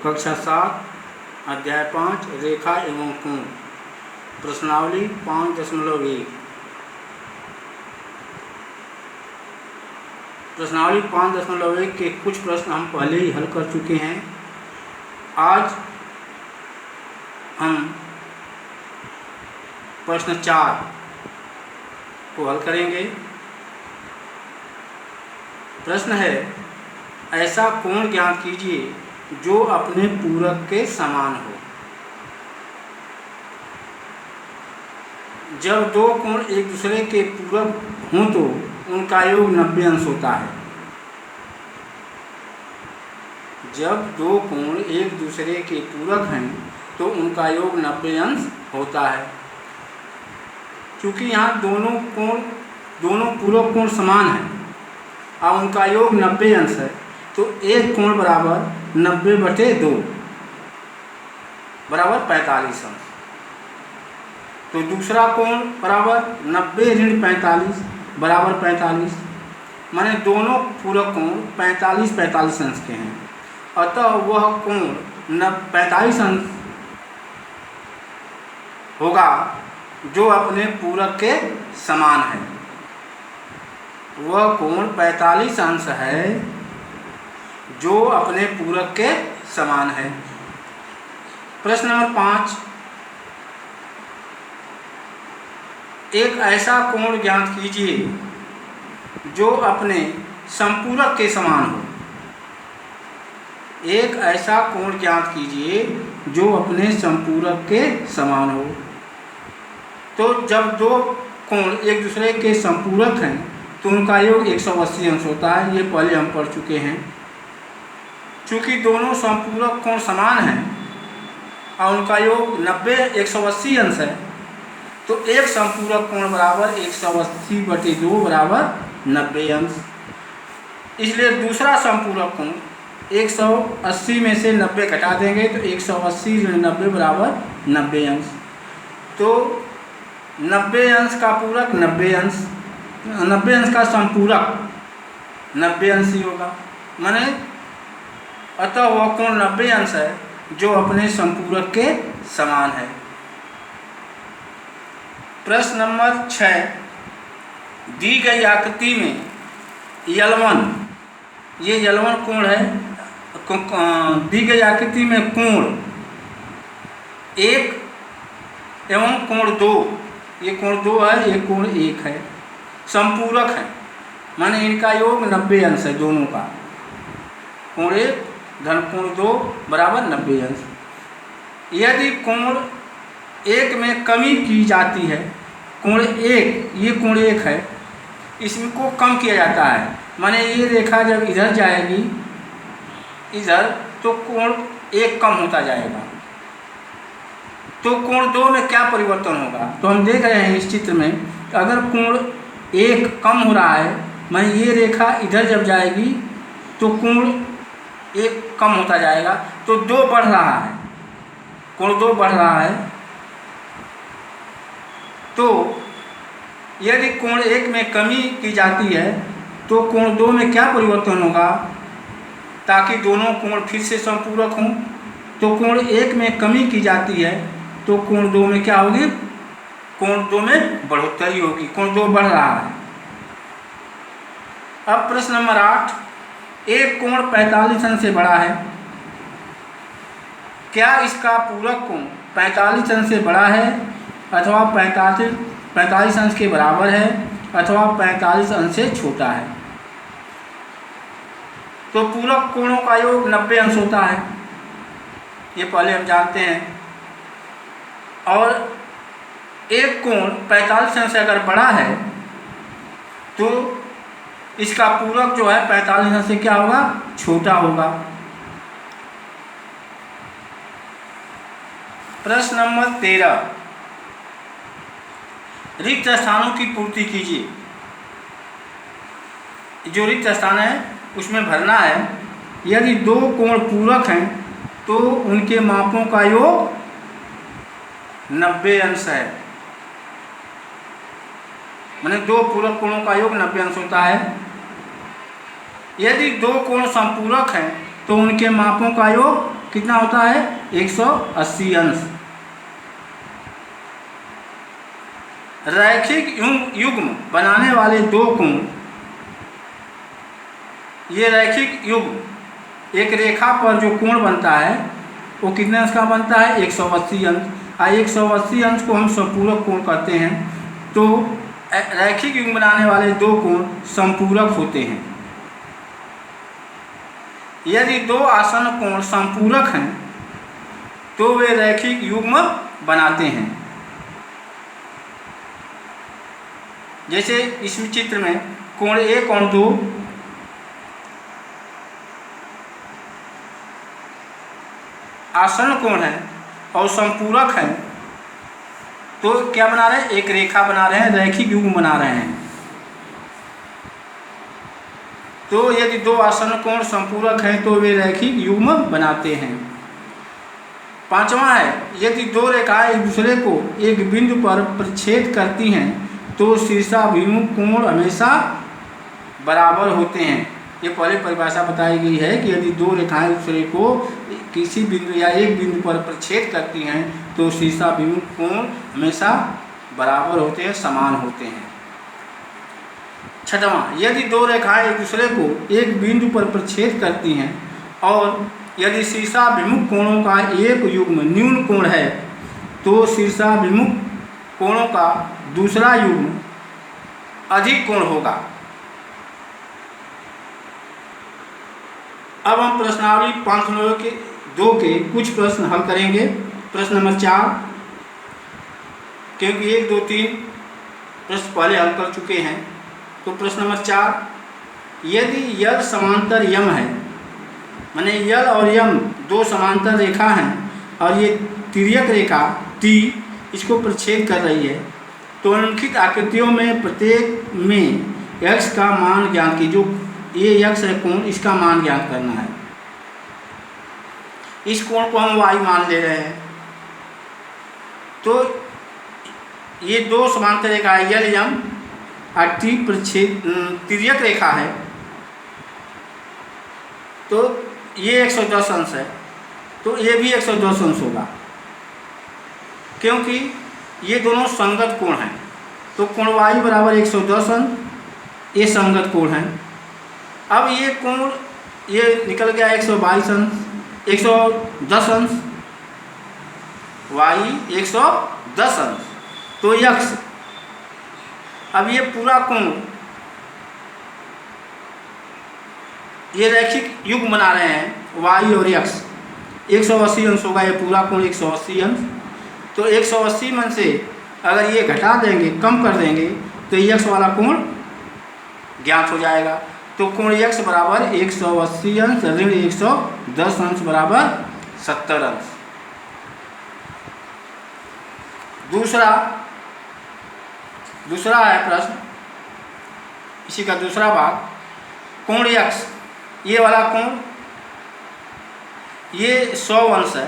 कक्षा 7 अध्याय 5 रेखा एवं कोण प्रश्नावली 5.1। प्रश्नावली 5.1 के कुछ प्रश्न हम पहले ही हल कर चुके हैं। आज हम प्रश्न 4 को हल करेंगे। प्रश्न है, ऐसा कोण ज्ञात कीजिए जो अपने पूरक के समान हो। जब दो कोण एक दूसरे के पूरक हों तो उनका योग 90 अंश होता है। जब दो कोण एक दूसरे के पूरक हैं तो उनका योग 90 अंश होता है। क्योंकि यहाँ दोनों पूरक कोण समान हैं और उनका योग 90 अंश है, तो एक कोण बराबर 90/2 बराबर 45 अंश। तो दूसरा कोण बराबर 90 ऋण 45 बराबर 45, माने दोनों पूरक कोण 45 अंश के हैं। अतः वह कोण 45 अंश होगा जो अपने पूरक के समान है। वह कोण 45 अंश है जो अपने पूरक के समान है। प्रश्न नंबर 5, एक ऐसा कोण ज्ञात कीजिए जो अपने संपूरक के समान हो। एक ऐसा कोण ज्ञात कीजिए जो अपने संपूरक के समान हो। तो जब दो कोण एक दूसरे के संपूरक हैं तो उनका योग 180 अंश होता है। ये पहले हम पढ़ चुके हैं। चूँकि दोनों संपूरक कोण समान हैं और उनका योग 180 अंश है, तो एक संपूरक कोण बराबर 180/2 बराबर 90 अंश। इसलिए दूसरा संपूरक कोण 180 में से 90 घटा देंगे तो 180 ऋण 90 बराबर 90 अंश। तो 90 अंश का पूरक 90 अंश, 90 अंश का संपूरक 90 अंश ही होगा। माने अतः वह कोण 90 अंश है जो अपने संपूरक के समान है। प्रश्न नंबर 6, दी गई आकृति में L1, ये L1 कोण है। दी गई आकृति में कोण 1 एवं कोण 2, ये कोण 2 है, ये कोण 1 है, संपूरक है। माने इनका योग 90 अंश है दोनों का। कोण 1 धन कोण 2 बराबर 90 अंश। यदि कोण 1 में कमी की जाती है, कोण 1, ये कोण 1 है, इसको कम किया जाता है। माने ये रेखा जब इधर जाएगी इधर, तो कोण 1 कम होता जाएगा। तो कोण 2 में क्या परिवर्तन होगा? तो हम देख रहे हैं इस चित्र में, अगर कोण 1 कम हो रहा है, माने ये रेखा इधर जब जाएगी तो कोण 1 कम होता जाएगा, तो 2 बढ़ रहा है, कोण 2 बढ़ रहा है। तो यदि कोण 1 में कमी की जाती है तो कोण 2 में क्या परिवर्तन होगा ताकि दोनों कोण फिर से संपूरक हों? तो कोण 1 में कमी की जाती है तो कोण 2 में क्या होगी? कोण 2 में बढ़ोतरी होगी, कोण 2 बढ़ रहा है। अब प्रश्न नंबर 8, एक कोण 45 अंश से बड़ा है। क्या इसका पूरक कोण 45 अंश से बड़ा है अथवा 45 अंश के बराबर है अथवा 45 अंश से छोटा है? तो पूरक कोणों का योग 90 अंश होता है, ये पहले हम जानते हैं। और एक कोण 45 अंश से अगर बड़ा है तो इसका पूरक जो है 45 अंश से क्या होगा? छोटा होगा। प्रश्न नंबर 13, रिक्त स्थानों की पूर्ति कीजिए। जो रिक्त स्थान है उसमें भरना है। यदि दो कोण पूरक हैं तो उनके मापों का योग 90 अंश है। माने दो पूरक कोणों का योग 90 अंश होता है। यदि दो कोण संपूरक हैं तो उनके मापों का योग कितना होता है 180 अंश। रैखिक युग्म बनाने वाले दो कोण, ये रैखिक युग्म एक रेखा पर जो कोण बनता है वो कितने अंश का बनता है 180 अंश। 180 अंश को हम संपूरक कोण कहते हैं। तो रैखिक युग्म बनाने वाले दो कोण संपूरक होते हैं। यदि दो आसन्न कोण संपूरक हैं तो वे रैखिक युग्म बनाते हैं। जैसे इस चित्र में कोण 1 और 2 आसन्न कोण है और संपूरक है, तो क्या बना रहे हैं, एक रेखा बना रहे हैं, रैखिक युग्म बना रहे हैं। तो यदि दो आसन्न कोण संपूरक हैं तो वे रैखिक युग्म बनाते हैं। पांचवा है, यदि दो रेखाएं एक दूसरे को एक बिंदु पर प्रतिच्छेद करती हैं तो शीर्षाभिमुख कोण हमेशा बराबर होते हैं। ये पहले परिभाषा बताई गई है कि यदि दो रेखाएं एक दूसरे को किसी बिंदु या एक बिंदु पर प्रतिच्छेद करती हैं तो शीर्षाभिमुख कोण हमेशा बराबर होते हैं, समान होते हैं। छठवां, यदि दो रेखाएं एक दूसरे को एक बिंदु पर प्रतिच्छेद करती हैं और यदि शीर्षाभिमुख कोणों का एक युग्म न्यून कोण है तो शीर्षाभिमुख कोणों का दूसरा युग्म अधिक कोण होगा। अब हम प्रश्नावली 502 के कुछ प्रश्न हल करेंगे। प्रश्न नंबर 4, क्योंकि 1, 2, 3 प्रश्न पहले हल कर चुके हैं, तो प्रश्न नंबर 4, यदि यल समांतर यम है, माने यल और यम दो समांतर रेखा हैं और ये तिर्यक रेखा टी इसको प्रतिच्छेद कर रही है, तो निम्नलिखित आकृतियों में प्रत्येक में x का मान ज्ञात की, जो ये x है कोण, इसका मान ज्ञात करना है। इस कोण को हम y मान ले रहे हैं। तो ये दो समांतर रेखा है यल यम और टी प्रतिच्छेद तिर्यक रेखा है, तो ये 110 अंश है, तो ये भी 110 अंश होगा क्योंकि ये दोनों संगत कोण हैं। तो कोण y बराबर 110 अंश, ये संगत कोण है। अब ये कोण ये निकल गया 122 अंश, 110 अंश, y 110 अंश, तो x, अब ये पूरा कोण ये रैखिक युग्म बना रहे हैं y और x, 180 अंश होगा ये पूरा कोण 180 अंश। तो 180 में से अगर ये घटा देंगे, कम कर देंगे, तो x वाला कोण ज्ञात हो जाएगा। तो कोण x बराबर 180 अंश ऋण 110 अंश बराबर 70 अंश। दूसरा है प्रश्न, इसी का दूसरा भाग, कोण x, ये वाला कोण ये 100 अंश है।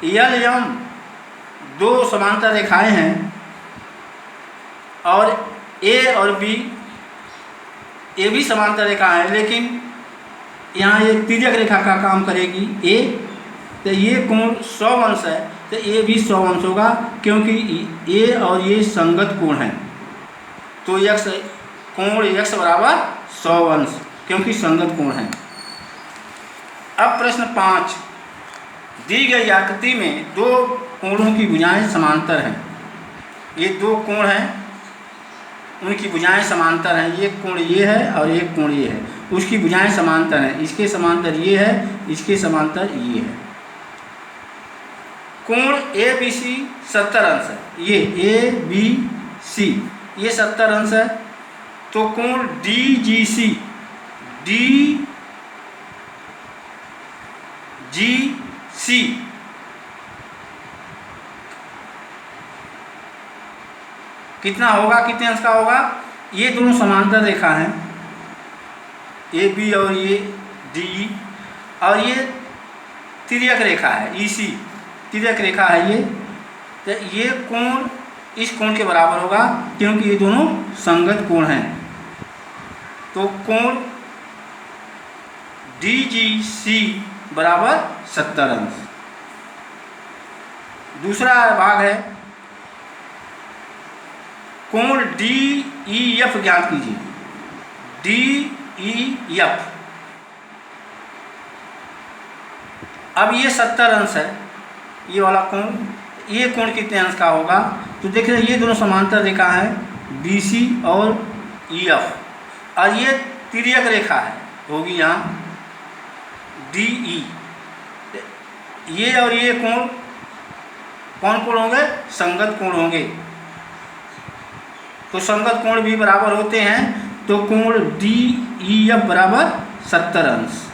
यल यम दो समांतर रेखाएं हैं और a और b ये भी समांतर रेखा है, लेकिन यहाँ ये तिर्यक रेखा का काम करेगी a, तो ये कोण 100 अंश है, तो ये भी 100 अंश होगा क्योंकि a और ये संगत कोण हैं। तो कोण x बराबर 100 अंश क्योंकि संगत कोण है। अब प्रश्न 5, दी गई आकृति में दो कोणों की भुजाएं समांतर हैं। ये दो कोण हैं, उनकी भुजाएं समांतर हैं। ये कोण ये है और एक कोण ये है, उसकी भुजाएं समांतर हैं। इसके समांतर ये है, इसके समांतर ये है। कोण ABC 70 अंश है, ये ABC ये 70 अंश है। तो कोण DGC कितना होगा, कितने अंश का होगा? ये दोनों समांतर रेखा हैं, AB और ये DE, और ये तिर्यक रेखा है EC, तिर्यक रेखा है ये। तो ये कोण इस कोण के बराबर होगा क्योंकि ये दोनों संगत कोण हैं। तो कोण DGC बराबर 70 अंश। दूसरा भाग है कोण DEF ज्ञात कीजिए। DEF, अब ये 70 अंश है ये वाला कोण, ये कोण कितने अंश का होगा? तो देख रहे हैं ये दोनों समांतर रेखा है BC और EF, और ये तिर्यक रेखा है होगी यहाँ DE। ये और ये कोण कौन कोण होंगे? संगत कोण होंगे। तो संगत कोण भी बराबर होते हैं, तो कोण DEF बराबर 70 अंश।